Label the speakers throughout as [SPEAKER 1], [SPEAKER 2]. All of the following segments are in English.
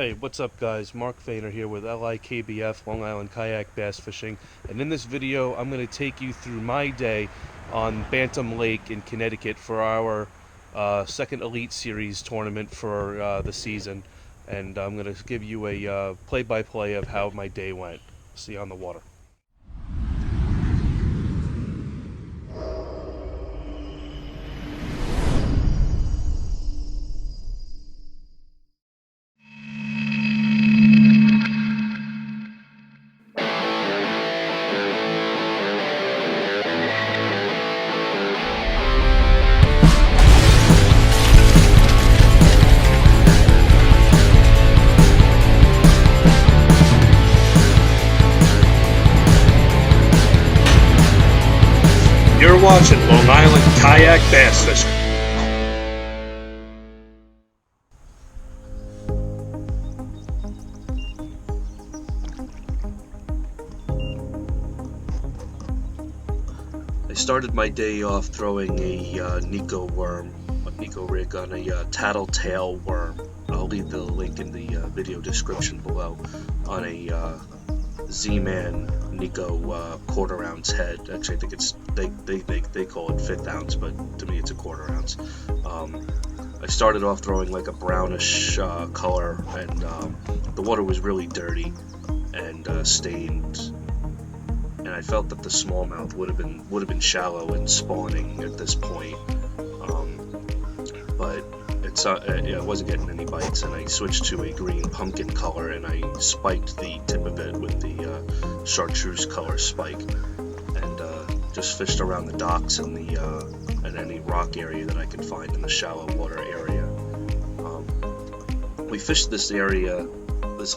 [SPEAKER 1] Hey, what's up guys? Mark Fainer here with LIKBF, Long Island Kayak Bass Fishing, and in this video I'm going to take you through my day on Bantam Lake in Connecticut for our second Elite Series tournament for the season, and I'm going to give you a play-by-play of how my day went. See you on the water. You're watching Long Island Kayak Bass Fishing. I started my day off throwing a Nico worm, a Nico rig on a tattletale worm. I'll leave the link in the video description below, on a Z-Man Nico quarter ounce head. Actually, I think it's they call it fifth ounce, but to me it's a quarter ounce. I started off throwing like a brownish color, and the water was really dirty and stained. And I felt that the smallmouth would have been shallow and spawning at this point, but it wasn't getting any bites, and I switched to a green pumpkin color, and I spiked the tip of it with the chartreuse color spike, and just fished around the docks and any rock area that I could find in the shallow water area. We fished this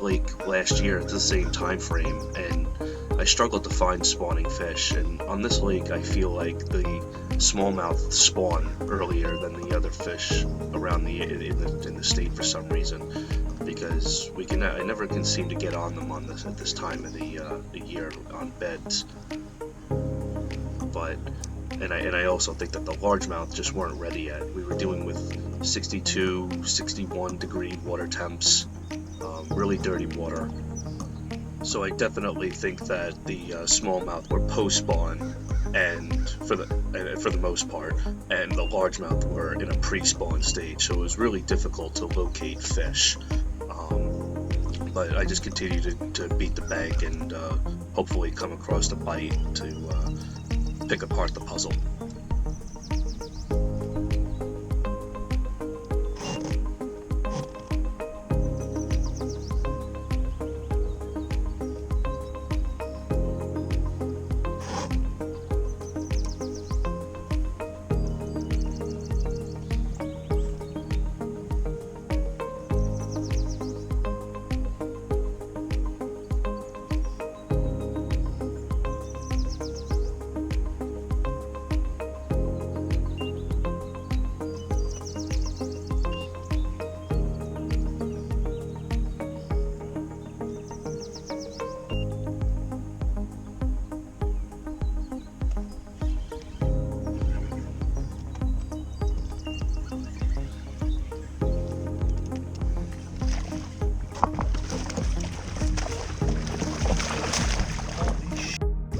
[SPEAKER 1] lake last year at the same time frame, and I struggled to find spawning fish, and on this lake I feel like the smallmouth spawn earlier than the other fish around in the state for some reason, because I never can seem to get on them at this time of the year on beds. But and I also think that the largemouth just weren't ready yet. We were dealing with 62, 61 degree water temps, really dirty water. So I definitely think that the smallmouth were post-spawn, and for the most part, and the largemouth were in a pre-spawn stage. So it was really difficult to locate fish. But I just continued to beat the bank and hopefully come across a bite to pick apart the puzzle.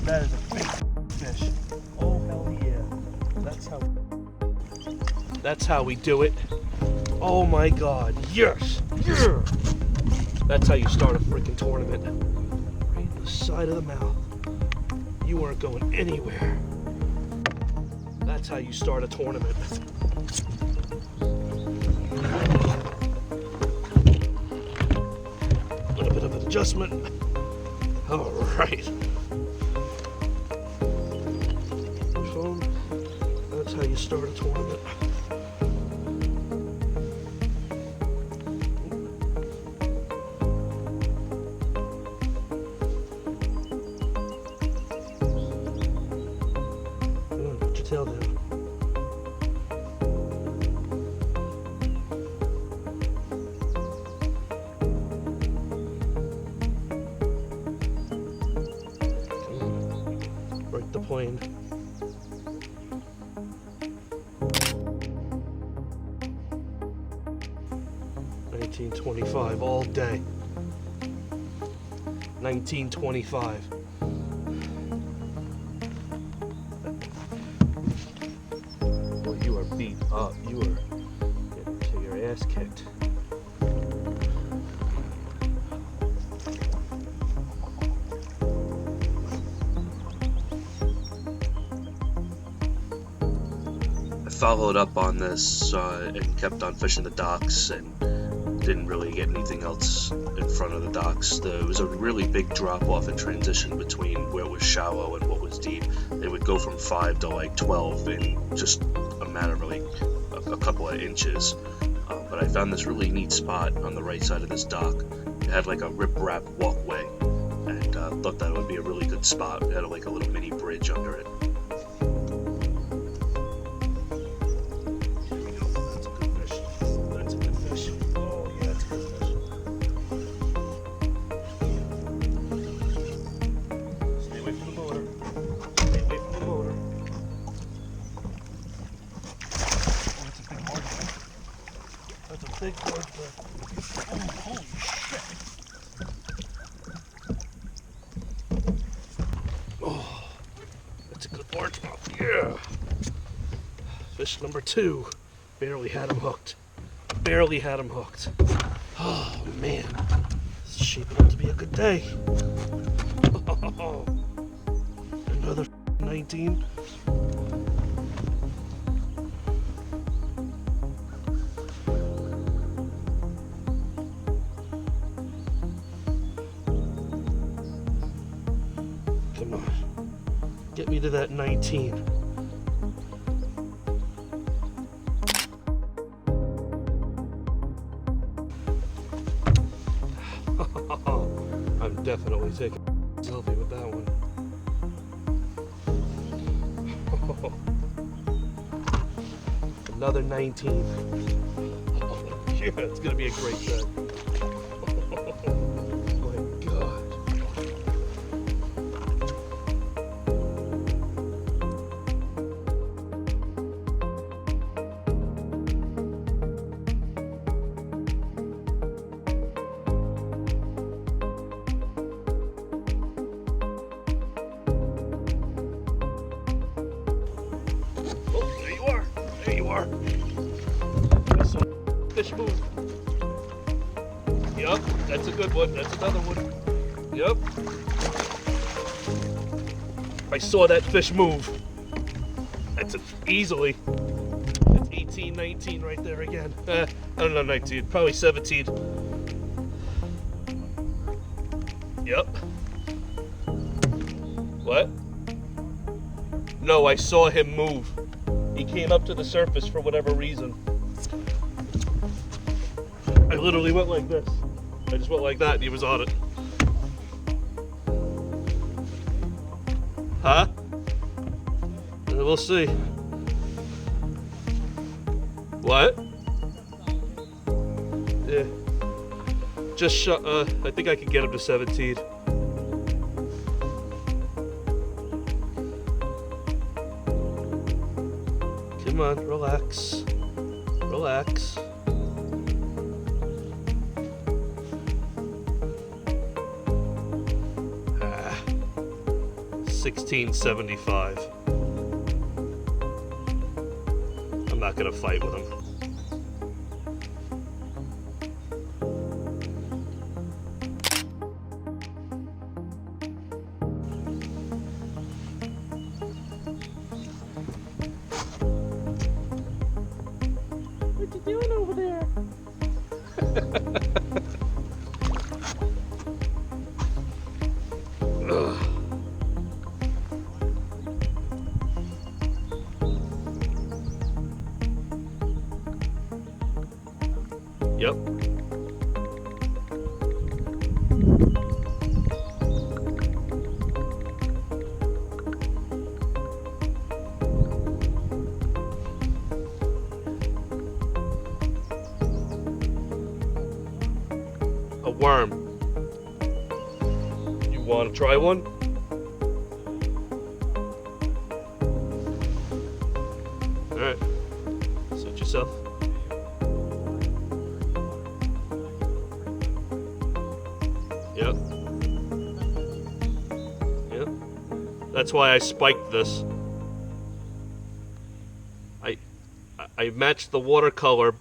[SPEAKER 1] That is a big fish. Oh hell yeah. That's how we do it. Oh my god. Yes. Yeah. That's how you start a freaking tournament. Right in the side of the mouth. You weren't going anywhere. That's how you start a tournament. A little bit of an adjustment. All right. That's how you start a tournament. Put your tail down. Break the plane. 1920.
[SPEAKER 2] 1925 all day. 1925. Boy, you are beat up. You are getting your ass kicked.
[SPEAKER 1] Followed up on this and kept on fishing the docks and didn't really get anything else in front of the docks. There was a really big drop off in transition between where it was shallow and what was deep. It would go from 5 to like 12 in just a matter of like a couple of inches. But I found this really neat spot on the right side of this dock. It had like a rip-rap walkway, and thought that would be a really good spot. It had like a little mini bridge under it.
[SPEAKER 2] Big large bird. Oh, holy shit. Oh, that's a good largemouth. Yeah. Fish number 2. Barely had him hooked. Barely had him hooked. Oh, man. This is shaping up to be a good day. Oh, another 19. Come on, get me to that 19. I'm definitely taking a selfie with that one. Another 19. Oh, yeah, it's gonna be a great day. There you are. Some fish move. Yup, that's a good one. That's another one. Yup. I saw that fish move. That's easily. That's 18, 19 right there again. I don't know, 19. Probably 17. Yup. What? No, I saw him move. He came up to the surface for whatever reason. I literally went like this. I just went like that and he was on it. Huh? We'll see. What? Yeah. Just I think I can get him to 17. Come on, relax. Relax. Ah, 1675. I'm not gonna fight with him. What you doing over there? Yep. A worm. You want to try one? Alright. Suit yourself. Yep. Yep. That's why I spiked this. I I matched the watercolor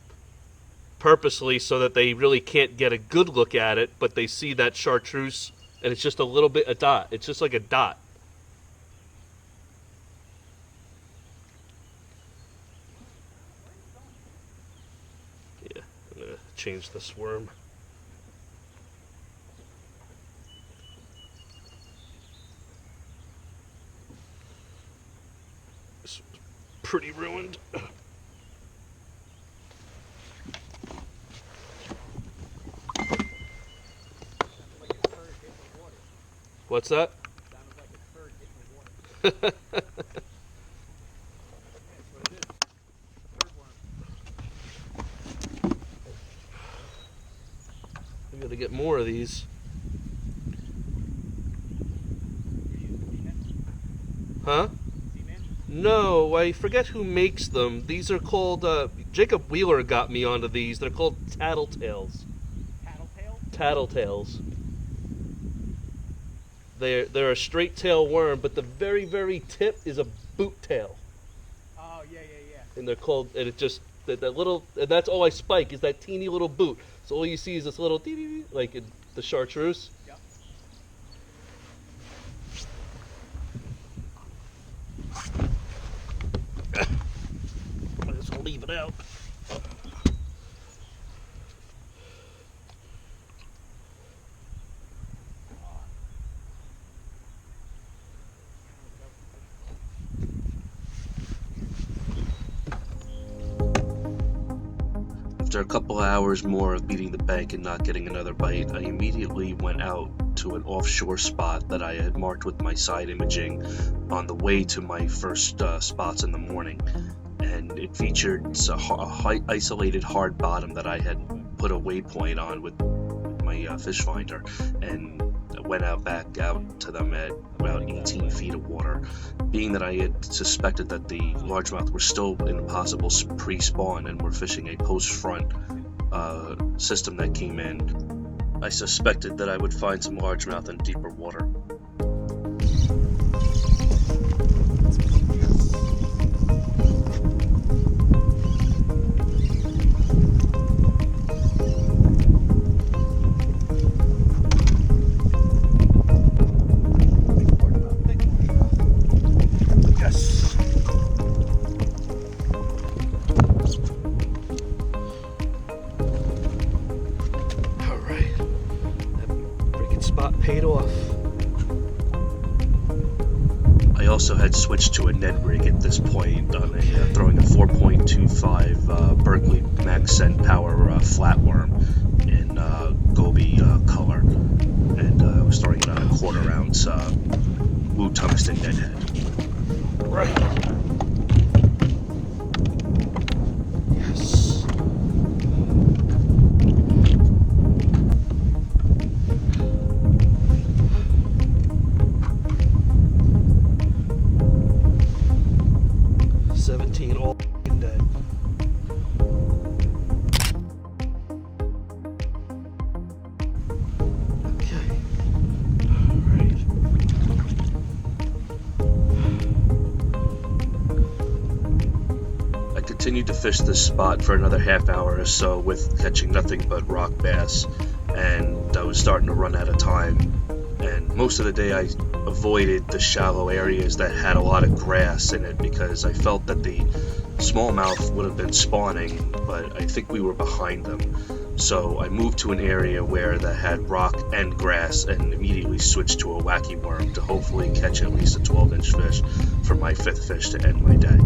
[SPEAKER 2] purposely so that they really can't get a good look at it, but they see that chartreuse and it's just a little bit a dot. It's just like a dot. Yeah, I'm gonna change this worm. It's pretty ruined. What's that? We gotta get more of these. Huh? No, I forget who makes them. These are called, Jacob Wheeler got me onto these. They're called tattletales. Tattletales. They're a straight tail worm, but the very, very tip is a boot tail.
[SPEAKER 3] Oh, yeah.
[SPEAKER 2] And they're called, and it just, that little, and that's all I spike, is that teeny little boot. So all you see is this little, dee-dee-dee, like in the chartreuse.
[SPEAKER 3] Yep.
[SPEAKER 2] I just leave it out.
[SPEAKER 1] After a couple of hours more of beating the bank and not getting another bite, I immediately went out to an offshore spot that I had marked with my side imaging on the way to my first spots in the morning. And it featured a isolated hard bottom that I had put a waypoint on with my fish finder, and went back out to them at about 18 feet of water. Being that I had suspected that the largemouth were still in a possible pre-spawn and were fishing a post-front system that came in, I suspected that I would find some largemouth in deeper water.
[SPEAKER 2] Paid off.
[SPEAKER 1] I also had switched to a Ned rig at this point, on throwing a 4.25 Berkeley Max Scent Power flatworm in Gobi color, and I was throwing it on a 1/4 ounce Wu Tungsten Ned head.
[SPEAKER 2] Right. Yes. 17 all day. Okay. Alright.
[SPEAKER 1] I continued to fish this spot for another half hour or so with catching nothing but rock bass, and I was starting to run out of time. And most of the day I avoided the shallow areas that had a lot of grass in it because I felt that the smallmouth would have been spawning, but I think we were behind them. So I moved to an area where that had rock and grass and immediately switched to a wacky worm to hopefully catch at least a 12-inch fish for my 5th fish to end my day.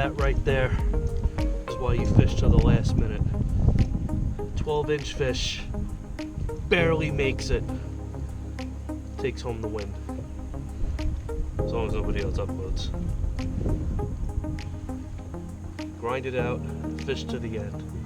[SPEAKER 2] That right there is why you fish till the last minute. 12-inch fish, barely makes it, takes home the win. As long as nobody else uploads. Grind it out, fish to the end.